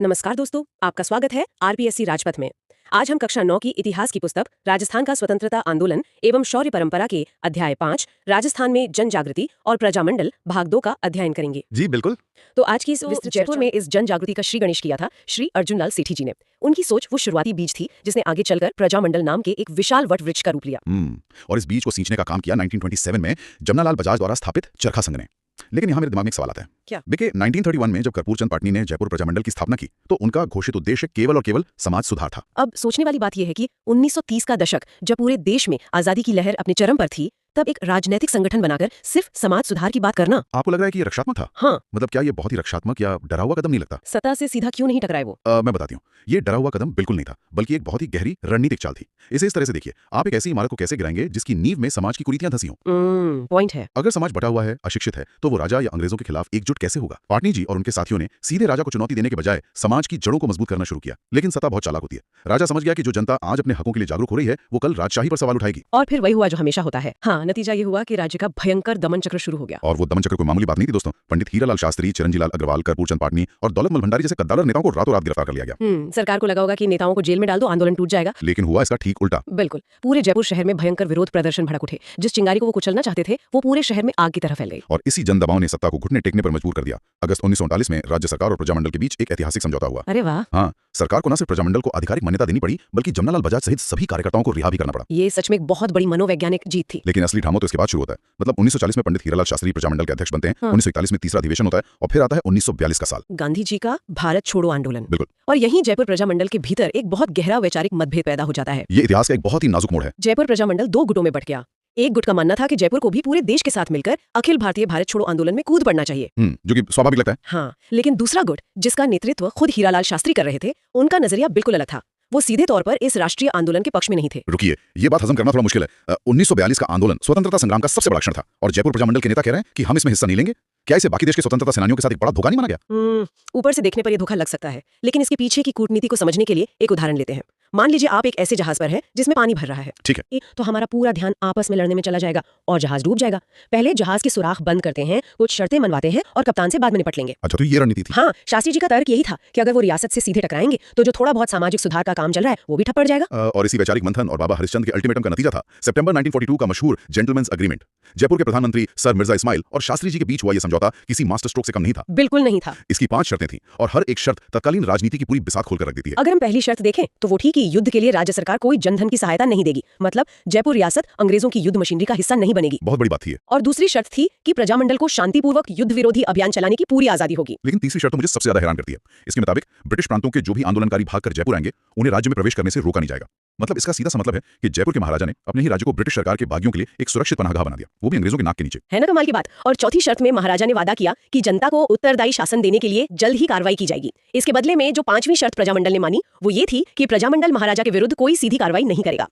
नमस्कार दोस्तों, आपका स्वागत है आरपीएससी राजपथ में। आज हम कक्षा 9 की इतिहास की पुस्तक राजस्थान का स्वतंत्रता आंदोलन एवं शौर्य परंपरा के अध्याय 5 राजस्थान में जन जागृति और प्रजामंडल भाग 2 का अध्ययन करेंगे। जी बिल्कुल। तो आज की इस विस्तृत जयपुर में इस जन जागृति का श्री गणेश किया था श्री अर्जुन लाल सेठी जी ने। उनकी सोच वो शुरुआती बीज थी जिसने आगे चलकर प्रजामंडल नाम के एक विशाल वट वृक्ष का रूप लिया। और इस बीज को सींचने का काम किया 1927 में जमनालाल बजाज द्वारा स्थापित चरखा संघ ने। लेकिन यहाँ मेरे दिमाग में एक सवाल आता है। क्या? देखिए 1931 में जब कर्पूर चंद पाटनी ने जयपुर प्रजामंडल की स्थापना की तो उनका घोषित उद्देश्य केवल और केवल समाज सुधार था। अब सोचने वाली बात यह है कि 1930 का दशक जब पूरे देश में आजादी की लहर अपने चरम पर थी, तब एक राजनीतिक संगठन बनाकर सिर्फ समाज सुधार की बात करना। आपको लग रहा है कि ये रक्षात्मक था? हाँ। मतलब क्या ये बहुत ही रक्षात्मक या डरा हुआ कदम नहीं लगता? सत्ता से सीधा क्यों नहीं टकराए वो? मैं बताती हूँ। ये डरा हुआ कदम बिल्कुल नहीं था, बल्कि एक बहुत ही गहरी रणनीतिक चाल थी। इसे इस तरह से देखिए, आप एक ऐसी इमारत को कैसे गिराएंगे जिसकी नींव में समाज की कुरीतियां धंसी हों। पॉइंट है। अगर समाज बटा हुआ है, अशिक्षित है, तो वो राजा या अंग्रेजों के खिलाफ एकजुट कैसे होगा? पाटनी जी और उनके साथियों ने सीधे राजा को चुनौती देने के बजाय समाज की जड़ों को मजबूत करना शुरू किया। लेकिन सत्ता बहुत चालाक होती है। राजा समझ गया कि जो जनता आज अपने हकों के लिए जागरूक हो रही है, वो कल राजशाही पर सवाल उठाएगी। और फिर वही हुआ जो हमेशा होता है। हाँ, नतीजा ये हुआ कि राज्य का भयंकर दमन चक्र शुरू हो गया। और वो दमन चक्र कोई मामूली बात नहीं थी दोस्तों। पंडित हीरालाल शास्त्री, चिरंजीलाल अग्रवाल, कर्पूर चंद पाटनी और दौलतमल भंडारी जैसे कद्दावर नेताओं को रातों रात गिरफ्तार कर लिया गया। सरकार को लगा होगा कि नेताओं को जेल में डाल दो, आंदोलन टूट जाएगा। लेकिन हुआ इसका ठीक उल्टा। बिल्कुल। पूरे जयपुर शहर में भयंकर विरोध प्रदर्शन भड़क उठे। जिस चिंगारी को वो कुचलना चाहते थे, वो पूरे शहर में आग की तरह फैल गई। और इसी जन दबाव ने सत्ता को घुटने टेकने पर मजबूर कर दिया। अगस्त 1939 में राज्य सरकार और प्रजामंडल के बीच एक ऐतिहासिक समझौता हुआ। अरे वाह। हाँ, सरकार को न सिर्फ प्रजामंडल को आधिकारिक मान्यता देनी पड़ी, बल्कि जमनालाल बजाज सहित सभी कार्यकर्ताओं को रिहा भी करना पड़ा। ये सच में एक बहुत बड़ी मनोवैज्ञानिक जीत थी। लेकिन असली ड्रामा तो इसके बाद शुरू होता है। मतलब 1940 में पंडित हीरालाल शास्त्री प्रजामंडल के अध्यक्ष बनते हैं। 1941 में तीसरा अधिवेशन होता है और फिर आता है 1942 का साल, गांधी जी का भारत छोड़ो आंदोलन। बिल्कुल। और यहीं जयपुर प्रजामंडल के भीतर एक बहुत गहरा वैचारिक मतभेद पैदा हो जाता है। ये इतिहास का एक बहुत ही नाजुक मोड़ है। जयपुर प्रजामंडल दो गुटों में बट गया। एक गुट का मानना था कि जयपुर को भी पूरे देश के साथ मिलकर अखिल भारतीय भारत छोड़ो आंदोलन में कूद पड़ना चाहिए। जो कि स्वाभाविक लगता है। हाँ, लेकिन दूसरा गुट, जिसका नेतृत्व खुद हीरालाल शास्त्री कर रहे थे, उनका नजरिया बिल्कुल अलग था। वो सीधे तौर पर इस राष्ट्रीय आंदोलन के पक्ष में नहीं थे। रुकिए, ये बात हजम करना थोड़ा मुश्किल है। 1942 का आंदोलन स्वतंत्रता संग्राम का सबसे बड़ा क्षण था और जयपुर प्रजामंडल के नेता कह रहे हैं कि हम इसमें हिस्सा नहीं लेंगे। क्या इसे बाकी देश के स्वतंत्रता सेनानियों के साथ एक बड़ा धोखा नहीं माना गया? ऊपर से देखने पर यह धोखा लग सकता है, लेकिन इसके पीछे की कूटनीति को समझने के लिए एक उदाहरण लेते हैं। मान लीजिए आप एक ऐसे जहाज पर हैं जिसमें पानी भर रहा है। ठीक है। तो हमारा पूरा ध्यान आपस में लड़ने में चला जाएगा और जहाज डूब जाएगा। पहले जहाज के सुराख बंद करते हैं, कुछ शर्तें मनवाते हैं और कप्तान से बाद में निपट लेंगे। अच्छा, तो ये रणनीति थी। हाँ, शास्त्री जी का तर्क यही था कि अगर वो रियासत से सीधे टकराएंगे तो जो थोड़ा बहुत सामाजिक सुधार का काम चल रहा है वो भी ठप पड़ जाएगा। और इसी वैचारिक मंथन और बाबा हरिश्चंद्र के अल्टीमेटम का नतीजा था सितंबर 1942 का मशहूर जेंटलमैन्स एग्रीमेंट। जयपुर के प्रधानमंत्री सर मिर्जा इस्माइल और शास्त्री जी के बीच हुआ यह समझौता किसी मास्टर स्ट्रोक से कम नहीं था। बिल्कुल नहीं था। इसकी 5 शर्तें थीं और हर एक शर्त तत्कालीन राजनीति की पूरी बिसात खोलकर रख देती है। अगर हम पहली शर्त देखें तो वो थी कि युद्ध के लिए राज्य सरकार कोई जनधन की सहायता नहीं देगी। मतलब जयपुर रियासत अंग्रेजों की युद्ध मशीनरी का हिस्सा नहीं बनेगी। बहुत बड़ी बात थी। और दूसरी शर्त थी कि प्रजामंडल को शांतिपूर्वक युद्ध विरोधी अभियान चलाने की पूरी आजादी होगी। लेकिन तीसरी शर्त मुझे सबसे ज्यादा हैरान करती है। इसके मुताबिक ब्रिटिश प्रांतों के जो भी आंदोलनकारी भागकर जयपुर आएंगे, उन्हें राज्य में प्रवेश करने से रोका नहीं जाएगा। मतलब इसका सीधा सा मतलब है कि जयपुर के महाराजा ने अपने ही राज्य को ब्रिटिश सरकार के बागियों के लिए एक सुरक्षित पनाहगाह बना दिया, वो भी अंग्रेजों के नाक के नीचे। है ना कमाल की बात। और चौथी शर्त में महाराजा ने वादा किया कि जनता को उत्तरदायी शासन देने के लिए जल्द ही कार्रवाई की जाएगी। इसके बदले में जो 5वीं शर्त प्रजामंडल ने मानी वो ये थी कि प्रजामंडल महाराजा के विरुद्ध कोई सीधी कार्रवाई नहीं करेगा।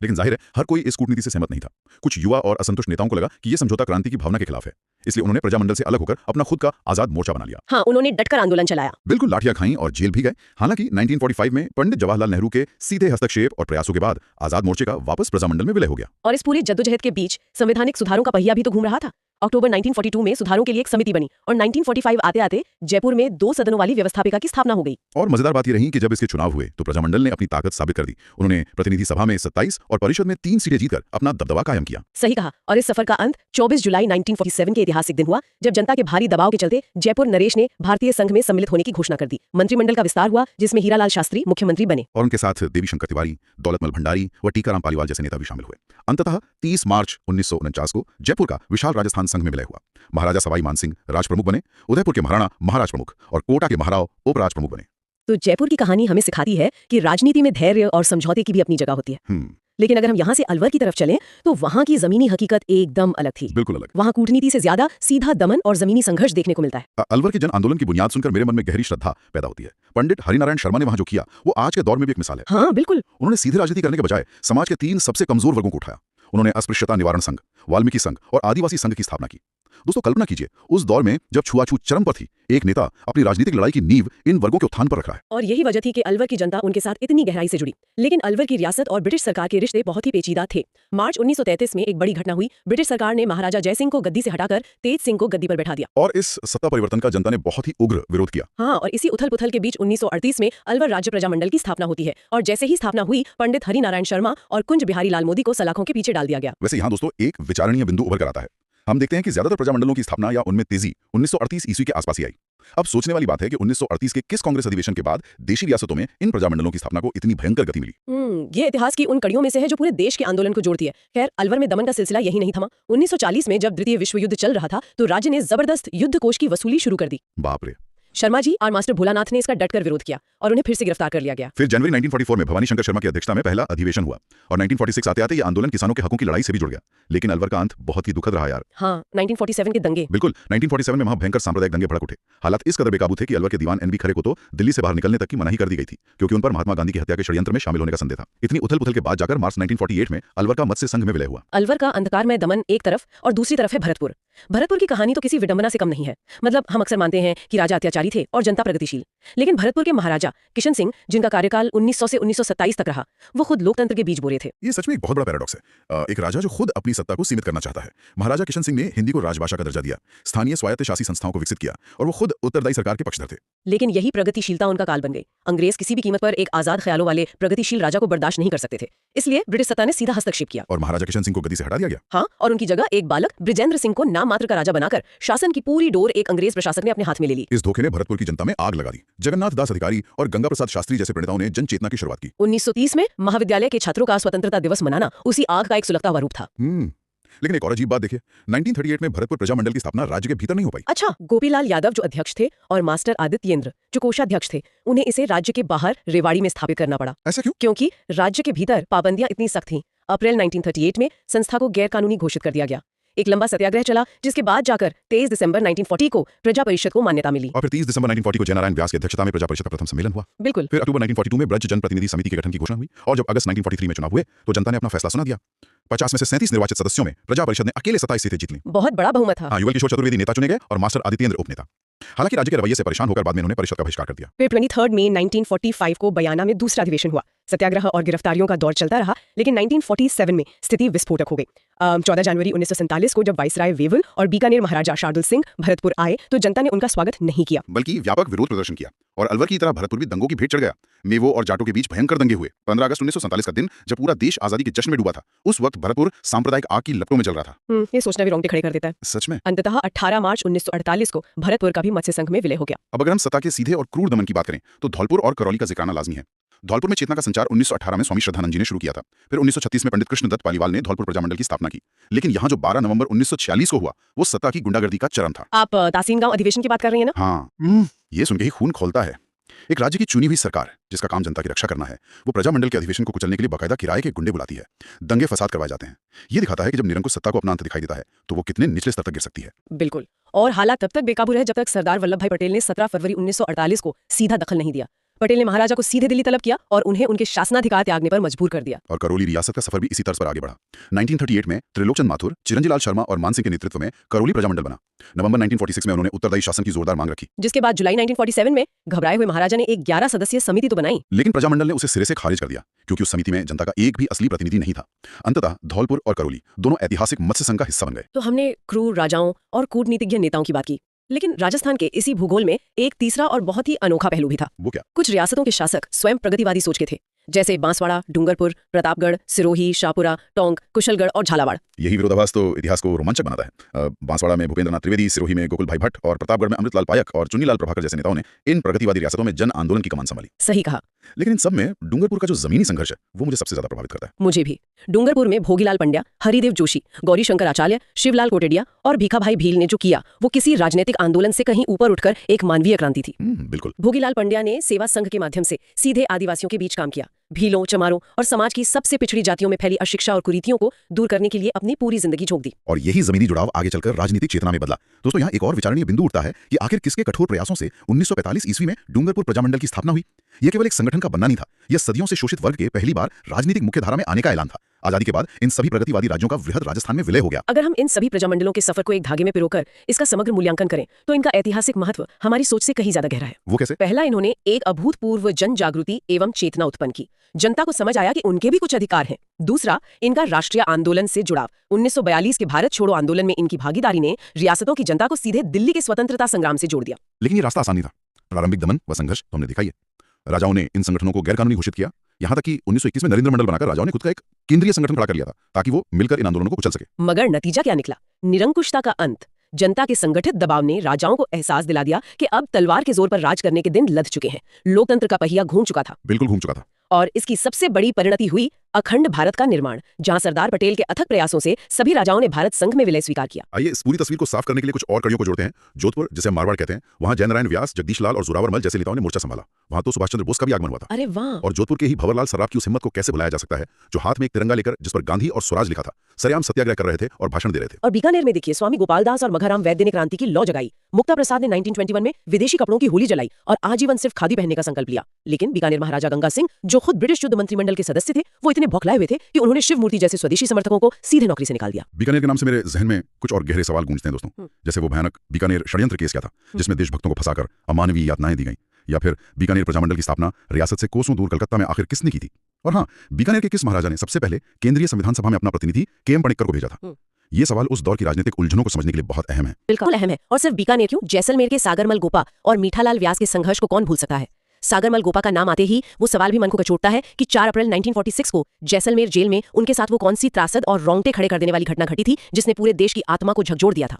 लेकिन जाहिर है हर कोई इस कूटनीति से सहमत नहीं था। कुछ युवा और असंतुष्ट नेताओं को लगा कि यह समझौता क्रांति की भावना के खिलाफ है, इसलिए उन्होंने प्रजामंडल से अलग होकर अपना खुद का आजाद मोर्चा बना लिया। हाँ, उन्होंने डटकर आंदोलन चलाया। बिल्कुल, लाठियां खाई और जेल भी गए। हालांकि 1945 में पंडित जवाहरलाल नेहरू के सीधे हस्तक्षेप और प्रयासों के बाद आजाद मोर्चे का वापस प्रजामंडल में विलय हो गया। और इस पूरी जद्दोजहद के बीच संवैधानिक सुधारों का पहिया भी तो घूम रहा था। अक्टूबर 1942 में सुधारों के लिए एक समिति बनी और 1945 आते आते जयपुर में 2 सदनों वाली व्यवस्थापिका की स्थापना हो गई। और मजेदार बात यह रही कि जब इसके चुनाव हुए तो प्रजामंडल ने अपनी ताकत साबित कर दी। उन्होंने प्रतिनिधि सभा में 27 और परिषद में 3 सीटें जीतकर अपना दबदबा कायम किया। सही कहा। और इस सफर का अंत 24 जुलाई 1947 के ऐतिहासिक दिन हुआ जब जनता के भारी दबाव के चलते जयपुर नरेश ने भारतीय संघ में सम्मिलित होने की घोषणा कर दी। मंत्रिमंडल का विस्तार हुआ जिसमें हीरालाल शास्त्री मुख्यमंत्री बने और उनके साथ देवी शंकर तिवारी, दौलतमल भंडारी व टीकाराम पालीवाल जैसे नेता भी शामिल हुए। अंततः 30 मार्च 1949 को जयपुर का विशाल राजस्थान संघ में विलय हुआ। महाराजा सवाई मानसिंह राज प्रमुख बने, उदयपुर के महाराणा महाराज प्रमुख और कोटा के महाराव उपराज प्रमुख बने। तो जयपुर की कहानी हमें सिखाती है कि राजनीति में धैर्य और समझौते की भी अपनी जगह होती है। लेकिन अगर हम यहाँ से अलवर की तरफ चलें तो वहाँ की जमीनी हकीकत एकदम अलग थी। बिल्कुल अलग। वहाँ कूटनीति से ज्यादा सीधा दमन और जमीनी संघर्ष देखने को मिलता है। अलवर के जन आंदोलन की बुनियाद सुनकर मेरे मन में गहरी श्रद्धा पैदा होती है। पंडित हरिनारायण शर्मा ने वहाँ जो किया वो आज के दौर में भी एक मिसाल है। हाँ बिल्कुल। उन्होंने सीधे राजनीति करने के बजाय समाज के 3 सबसे कमजोर वर्गों को उठाया। उन्होंने अस्पृश्यता निवारण संघ, वाल्मीकि संघ और आदिवासी संघ की स्थापना की। दोस्तों कल्पना कीजिए उस दौर में जब छुआछूत चरम पर थी, एक नेता अपनी राजनीतिक लड़ाई की नींव इन वर्गों के उत्थान पर रख रहा है। और यही वजह थी कि अलवर की जनता उनके साथ इतनी गहराई से जुड़ी। लेकिन अलवर की रियासत और ब्रिटिश सरकार के रिश्ते बहुत ही पेचीदा थे। मार्च 1933 में एक बड़ी घटना हुई। ब्रिटिश सरकार ने महाराजा जयसिंह को गद्दी से हटाकर तेज सिंह को गद्दी पर बैठा दिया। और इस सत्ता परिवर्तन का जनता ने बहुत ही उग्र विरोध किया। हाँ, और इसी उथल पुथल के बीच 1938 में अलवर राज्य प्रजामंडल की स्थापना होती है। और जैसे ही स्थापना हुई, पंडित हरिनारायण शर्मा और कुंज बिहारी लाल मोदी को सलाखों के पीछे डाल दिया गया। वैसे यहाँ दोस्तों एक विचारणीय बिंदु उभर कर आता है। हम देखते हैं कि ज्यादातर प्रजामंडलों की स्थापना या उनमें तेजी 1938 ईस्वी के आसपास ही आई। अब सोचने वाली बात है कि 1938 के किस कांग्रेस अधिवेशन के बाद देशी रियासतों में इन प्रजामंडलों की स्थापना को इतनी भयंकर गति मिली। ये इतिहास की उन कड़ियों में से है जो पूरे देश के आंदोलन को जोड़ती है। खैर, अलवर में दमन का सिलसिला यही नहीं थमा। 1940 में जब द्वितीय विश्व युद्ध चल रहा था तो राज्य ने जबरदस्त युद्ध कोष की वसूली शुरू कर दी। बाप रे। शर्मा जी और मास्टर भोलानाथ ने इसका डटकर विरोध किया और उन्हें फिर से गिरफ्तार कर लिया गया। फिर जनवरी 1944 में भवानी शंकर शर्मा की अध्यक्षता में पहला अधिवेशन हुआ और 1946 आते आते ये आंदोलन किसानों के हकों की लड़ाई से भी जुड़ गया। लेकिन अलवर का अंत बहुत ही दुखद रहा यार। हाँ, 1947 के दंगे। बिल्कुल, 1947 में वहां भयंकर सांप्रदायिक दंगे भड़क उठे। हालात इस कदर बेकाबू थे कि अलवर के दीवान एनबी खरे को तो दिल्ली से बाहर निकलने तक की मनाही कर दी गई थी, क्योंकि उन पर महात्मा गांधी की हत्या के षड्यंत्र में शामिल होने का संदेह था। इतनी उथल पुथल के बाद जाकर मार्च 1948 में अलवर का मत्स्य संघ में विलय हुआ। अलवर का अंधकारमय दमन एक तरफ और दूसरी तरफ है भरतपुर। भरतपुर की कहानी तो किसी विडंबना से कम नहीं है। मतलब हम अक्सर मानते हैं कि राजा अत्याचारी थे और जनता प्रगतिशील, लेकिन भरतपुर के महाराजा किशन सिंह, जिनका कार्यकाल 1900 से 1927 तक रहा, वो खुद लोकतंत्र के बीज बोरे थे। ये सच में एक बहुत बड़ा पैराडॉक्स है। एक राजा जो खुद अपनी सत्ता को सीमित करना चाहता है। महाराजा किशन सिंह ने हिंदी को राजभाषा का दर्जा दिया, स्थानीय स्वायत्त शासी संस्थाओं को विकसित किया और वो खुद उत्तरदायी सरकार के पक्षधर थे। लेकिन यही प्रगतिशीलता उनका काल बन गई। अंग्रेज किसी भी कीमत पर एक आजाद ख्यालों वाले प्रगतिशील राजा को बर्दाश्त नहीं कर सकते थे, इसलिए ब्रिटिश सत्ता ने सीधा हस्तक्षेप किया और महाराजा किशन सिंह को गद्दी से हटा दिया गया। हाँ, और उनकी जगह एक बालक बृजेंद्र सिंह को नाम मात्र का राजा बनाकर शासन की पूरी डोर एक अंग्रेज प्रशासक ने अपने हाथ में ले ली। इस धोखे ने भरतपुर की जनता में आग लगा दी। जगन्नाथ दास अधिकारी और गंगा प्रसाद शास्त्री जैसे प्रणेताओं ने जन चेतना की शुरुआत की। 1930 में महाविद्यालय के छात्रों का स्वतंत्रता दिवस मनाना उसी आग का एक सुलगता हुआ रूप था। लेकिन एक और अजीब बात देखिए, 1938 में भरतपुर प्रजामंडल की स्थापना राज्य के भीतर नहीं हो पाई। अच्छा, गोपीलाल यादव जो अध्यक्ष थे और मास्टर आदित्येंद्र जो कोषाध्यक्ष थे, उन्हें इसे राज्य के बाहर रेवाड़ी में स्थापित करना पड़ा। ऐसा क्यों? क्योंकि राज्य के भीतर पाबंदियां इतनी सख्त थीं। अप्रैल 1938 में संस्था को गैर कानूनी घोषित कर दिया गया। एक लंबा सत्याग्रह चला, जिसके बाद जाकर 23 दिसंबर 1940 को प्रजा परिषद को मान्यता मिली। और फिर 30 दिसंबर 1940 को जयनारायण व्यास की अध्यक्षता में प्रजा परिषद का प्रथम सम्मेलन हुआ। बिल्कुल। फिर अक्टूबर 1942 में ब्रज जनप्रतिनिधि समिति के गठन की घोषणा हुई और जब अगस्त 1943 में चुनाव हुए तो जनता ने अपना फैसला सुना दिया। 50 में से 37 निर्वाचित सदस्यों में प्रजा परिषद ने अकेले 27 सीटें जीत लीं। बहुत बड़ा बहुमत था। युगल किशोर चतुर्वेदी नेता चुने गए और मास्टर आदित्येंद्र उपनेता। हालांकि राज्य के रवैये से परेशान होकर बाद में उन्होंने परिषद का बहिष्कार कर दिया। फिर 23 मई 1945 को बयाना में दूसरा अधिवेशन हुआ। सत्याग्रह और गिरफ्तारियों का दौर चलता रहा, लेकिन 1947 में स्थिति विस्फोटक हो गई। 14 जनवरी 1947 को जब वाइसराय वेवल और बीकानेर महाराजा शार्दुल सिंह भरतपुर आए तो जनता ने उनका स्वागत नहीं किया, बल्कि व्यापक विरोध प्रदर्शन किया और अलवर की तरह भरतपुर भी दंगों की भेंट चढ़ गया। मेवो और जाटों के बीच भयंकर दंगे हुए। 15 अगस्त 1947 का दिन जब पूरा देश आजादी के जश्न में डूबा था, उस वक्त भरतपुर सांप्रदायिक आग की लपटों में जल रहा था। ये सोचना भी रोंगटे खड़े कर देता है। सच में। अंततः 18 मार्च 1948 को भरतपुर का भी मत्स्य संघ में विलय हो गया। अब अगर हम सत्ता के सीधे और क्रूर दमन की बात करें तो धौलपुर और करौली का जिक्र आना लाजमी है। धौलपुर में चेतना का संचार 1918 में स्वामी श्रद्धानंद जी ने शुरू किया था। फिर 1936 में पंडित कृष्णदत्त पालीवाल ने धौलपुर प्रजामंडल की स्थापना की। लेकिन यहाँ जो 12 नवंबर 1946 को हुआ, वो सत्ता की गुंडागर्दी का चरम था। आप तासीन गांव अधिवेशन की बात कर रही हैं ना? हाँ, ये सुन के ही खून खोलता है। एक राज्य की चुनी हुई सरकार जिसका काम जनता की रक्षा करना है, वो प्रजामंडल के अधिवेशन को कुचलने के लिए बाकायदा किराए के गुंडे बुलाती है। दंगे फसाद करवाए जाते हैं। ये दिखाता है कि जब निरंकुश सत्ता को अपना अंत दिखाई देता है तो वो कितने निचले स्तर तक गिर सकती है। बिल्कुल। और हालात तब तक बेकाबू रहे जब तक सरदार वल्लभ भाई पटेल ने 17 फरवरी 1948 को सीधा दखल नहीं दिया। पटेल ने महाराजा को सीधे दिल्ली तलब किया और उन्हें उनके शासनाधिकार त्यागने पर मजबूर कर दिया। और करौली रियासत का सफर भी इसी तर्ज पर आगे बढ़ा। 1938 में त्रिलोकचंद माथुर, चिरंजीलाल शर्मा और मान सिंह के नेतृत्व में करौली प्रजामंडल बना। नवंबर 1946 में उन्होंने उत्तरदायी शासन की जोरदार मांग रखी, जिसके बाद जुलाई 1947 में घबराए हुए महाराजा ने एक 11 सदस्यीय समिति तो बनाई, लेकिन प्रजामंडल ने उसे सिरे से खारिज कर दिया क्योंकि उस समिति में जनता का एक भी असली प्रतिनिधि नहीं था। अंततः धौलपुर और करौली दोनों ऐतिहासिक मत्स्य संघ का हिस्सा बन गए। तो हमने क्रूर राजाओं और कूटनीतिज्ञ नेताओं की बात की, लेकिन राजस्थान के इसी भूगोल में एक तीसरा और बहुत ही अनोखा पहलू भी था। वो क्या? कुछ रियासतों के शासक स्वयं प्रगतिवादी सोच के थे, जैसे बांसवाड़ा, डूंगरपुर, प्रतापगढ़, सिरोही, शाहपुरा, टोंक, कुशलगढ़ और झालावाड़। यही विरोधाभास तो इतिहास को रोमांचक बनाता है। बांसवाड़ा में भूपेंद्रनाथ त्रिवेदी, सिरोही में गोकुल भाई भट्ट और प्रतापगढ़ में अमृतलाल पायक और चुन्नीलाल प्रभाकर जैसे नेताओं ने इन प्रगतिवादी रियासतों में जन आंदोलन की कमान संभाली। सही कहा। लेकिन इन सब में डूंगरपुर का जो जमीनी संघर्ष है वो मुझे सबसे ज्यादा प्रभावित करता है। मुझे भी। डूंगरपुर में भोगीलाल पंड्या, हरिदेव जोशी, गौरी शंकर आचार्य, शिवलाल कोटेडिया और भीखाभाई भील ने जो किया वो किसी राजनीतिक आंदोलन से कहीं ऊपर उठकर एक मानवीय क्रांति थी। बिल्कुल। भोगीलाल पंड्या ने सेवा संघ के माध्यम से सीधे आदिवासियों के बीच काम किया। भीलों, चमारों और समाज की सबसे पिछड़ी जातियों में फैली अशिक्षा और कुरीतियों को दूर करने के लिए अपनी पूरी जिंदगी झोंक दी। और यही जमीनी जुड़ाव आगे चलकर राजनीतिक चेतना में बदला। दोस्तों, यहाँ एक और विचारणीय बिंदु उठता है कि आखिर किसके कठोर प्रयासों से 1945 ईस्वी में डूंगरपुर प्रजामंडल की स्थापना हुई। यह केवल एक संगठन का बनना नहीं था, यह सदियों से शोषित वर्ग के पहली बार राजनीतिक मुख्यधारा में आने का ऐलान था। आजादी के बाद इन सभी प्रगतिवादी राज्यों का वृहद राजस्थान में विलय हो गया। अगर हम इन सभी प्रजामंडलों के सफर को एक धागे में पिरोकर इसका समग्र मूल्यांकन करें तो इनका ऐतिहासिक महत्व हमारी सोच से कहीं ज्यादा गहरा है। वो कैसे? पहला, इन्होंने एक अभूतपूर्व जन जागृति एवं चेतना उत्पन्न की। जनता को समझ आया कि उनके भी कुछ अधिकार हैं। दूसरा, इनका राष्ट्रीय आंदोलन से जुड़ाव। 1942 के भारत छोड़ो आंदोलन में इनकी भागीदारी ने रियासतों की जनता को सीधे दिल्ली के स्वतंत्रता संग्राम से जोड़ दिया। लेकिन ये रास्ता आसान नहीं था। प्रारंभिक दमन व संघर्ष तो हमने दिखाई है। राजाओं ने इन संगठनों को गैरकानूनी घोषित किया। यहाँ तक कि 1921 में नरेंद्र मंडल बनाकर राजाओं ने खुद का एक केंद्रीय संगठन खड़ा कर लिया था ताकि वो मिलकर इन आंदोलनों को कुचल सके। मगर नतीजा क्या निकला? निरंकुशता का अंत। जनता के संगठित दबाव ने राजाओं को एहसास दिला दिया कि अब तलवार के जोर पर राज करने के दिन लद चुके हैं। लोकतंत्र का पहिया घूम चुका था। बिल्कुल घूम चुका था। और इसकी सबसे बड़ी परिणति हुई अखंड भारत का निर्माण, जहां सरदार पटेल के अथक प्रयासों से सभी राजाओं ने भारत संघ में विलय स्वीकार किया। आइए इस पूरी तस्वीर को साफ करने के लिए कुछ और कड़ियों को जोड़ते हैं। जोधपुर, जिसे मारवाड़ कहते हैं, वहां जयनारायण व्यास, जगदीश लाल और जोरावर मल जैसे नेताओं ने मोर्चा संभाला। वहां तो सुभाष चंद्र बोस का भी आगमन हुआ था। अरे वाह! और जोधपुर के ही भंवरलाल सर्राफ की उस हिम्मत को कैसे भुलाया जा सकता है, जो हाथ में एक तिरंगा लेकर, जिस पर गांधी और स्वराज लिखा था, सरेआम सत्याग्रह कर रहे थे और भाषण दे रहे थे। और बीकानेर में देखिए, स्वामी गोपाल दास और मघाराम वैद्य ने क्रांति की लौ जगाई। मुक्ता प्रसाद ने 1921 में विदेशी कपड़ों की होली जलाई और आजीवन सिर्फ खादी पहनने का संकल्प लिया। लेकिन बीकानेर महाराजा गंगा सिंह, जो खुद ब्रिटिश युद्ध मंत्रिमंडल के सदस्य थे, वो इतने बौखलाए हुए थे कि उन्होंने शिव मूर्ति जैसे स्वदेशी समर्थकों को सीधे नौकरी से निकाल दिया। बीकानेर के नाम से मेरे जहन में कुछ और गहरे सवाल गूंजते हैं दोस्तों। जैसे वो भयानक बीकानेर षड्यंत्र केस क्या था, जिसमें देशभक्तों को फंसाकर अमानवीय यातनाएं दी गईं, या फिर बीकानेर प्रजामंडल की स्थापना रियासत से कोसों दूर कलकत्ता में आखिर किसने की थी? और हाँ, बीकानेर के किस महाराजा ने सबसे पहले केंद्रीय संविधान सभा में अपना प्रतिनिधि के.एम. पणिक्कर को भेजा था? ये सवाल उस दौर की राजनीतिक उलझनों को समझने के लिए बहुत अहम है। बिल्कुल अहम है। और सिर्फ बीकानेर क्यों, जैसलमेर के सागरमल गोपा और मीठालाल व्यास के संघर्ष को कौन भूल सकता है? सागरमल गोपा का नाम आते ही वो सवाल भी मन को कचोटता है कि 4 अप्रैल 1946 को जैसलमेर जेल में उनके साथ वो कौन सी त्रासद और रोंगटे खड़े कर देने वाली घटना घटी थी, जिसने पूरे देश की आत्मा को झकझोर दिया था।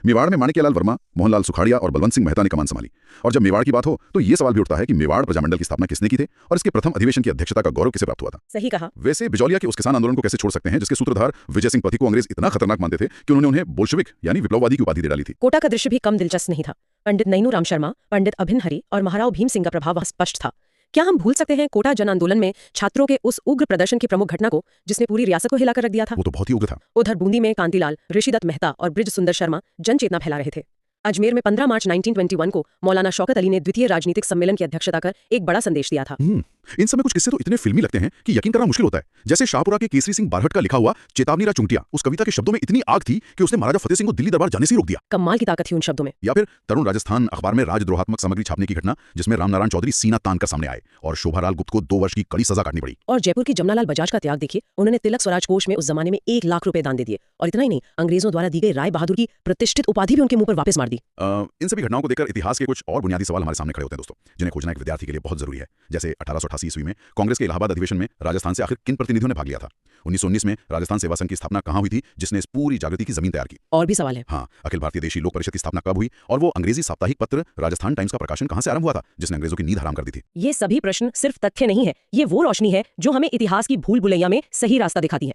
मेवाड़ में माणिक्यलाल वर्मा, मोहनलाल सुखाड़िया और बलवंत सिंह मेहता ने कमान संभाली। और जब मेवाड़ की बात हो तो ये सवाल भी उठता है कि मेवाड़ प्रजामंडल की स्थापना किसने की थी और इसके प्रथम अधिवेशन की अध्यक्षता का गौरव किसे प्राप्त हुआ था? सही कहा। वैसे बिजौलिया के उस किसान आंदोलन को कैसे छोड़ सकते हैं, जिसके सूत्रधार विजय सिंह पथी को अंग्रेज इतना खतरनाक मानते थे कि उन्होंने उन्हें बोल्शेविक यानी विप्लववादी की उपाधि दे डाली थी। कोटा का दृश्य भी कम दिलचस्प नहीं था। पंडित नैनू राम शर्मा, पंडित अभिन हरि और महाराव भीम सिंह का प्रभाव वहां स्पष्ट था। क्या हम भूल सकते हैं कोटा जन आंदोलन में छात्रों के उस उग्र प्रदर्शन की प्रमुख घटना को, जिसने पूरी रियासत को हिलाकर रख दिया था? वो तो बहुत ही उग्र था। उधर बूंदी में कांतिलाल, ऋषिदत्त मेहता और ब्रिज सुंदर शर्मा जन चेतना फैला रहे थे। अजमेर में 15 मार्च 1921 को मौलाना शौकत अली ने द्वितीय राजनीतिक सम्मेलन की अध्यक्षता कर एक बड़ा संदेश दिया था। इन समय कुछ किस्से तो इतने फिल्मी लगते हैं कि यकीन करना मुश्किल होता है। जैसे शाहपुरा के केसरी सिंह बारहट का लिखा हुआ चेतावनीरा चुंटिया, उस कविता के शब्दों में इतनी आग थी कि उसने महाराजा फतेह सिंह को दिल्ली दरबार जाने से ही रोक दिया। कमाल की ताकत थी उन शब्दों में। या फिर तरुण राजस्थान अखबार में राजद्रोहात्मक सामग्री छापने की घटना, जिसमें रामनारायण चौधरी सीना तान कर सामने आए और शोभालाल गुप्त को 2 वर्ष की कड़ी सजा काटनी पड़ी। और जयपुर की जमनालाल बजाज का त्याग देखिए, उन्होंने तिलक स्वराज कोष में उस जमाने में 1 लाख रुपए दान दे दिए। और इतना ही नहीं, अंग्रेजों द्वारा दी गई राय बहादुर की प्रतिष्ठित उपाधि भी उनके मुंह पर वापस मार दी। इन सभी घटनाओं को देखकर इतिहास के कुछ और बुनियादी सवाल हमारे सामने खड़े होते हैं दोस्तों, जिन्हें खोजना एक विद्यार्थी के लिए बहुत जरूरी है। जैसे 1888 ईस्वी में कांग्रेस के इलाहाबाद अधिवेशन में राजस्थान से आखिर किन प्रतिनिधियों ने भाग लिया था? 1919 में राजस्थान सेवा संघ की स्थापना कहां हुई थी, जिसने इस पूरी जागृति की जमीन तैयार की? और भी सवाल है। हाँ, अखिल भारतीय देशी लोक परिषद की स्थापना कब हुई और वो अंग्रेजी साप्ताहिक पत्र राजस्थान टाइम्स का प्रकाशन कहां से आरंभ हुआ था, जिसने अंग्रेजों की नींद हराम कर दी थी? ये सभी प्रश्न सिर्फ तथ्य नहीं है, ये वो रोशनी है जो हमें इतिहास की भूल भुलैया में सही रास्ता दिखाती है।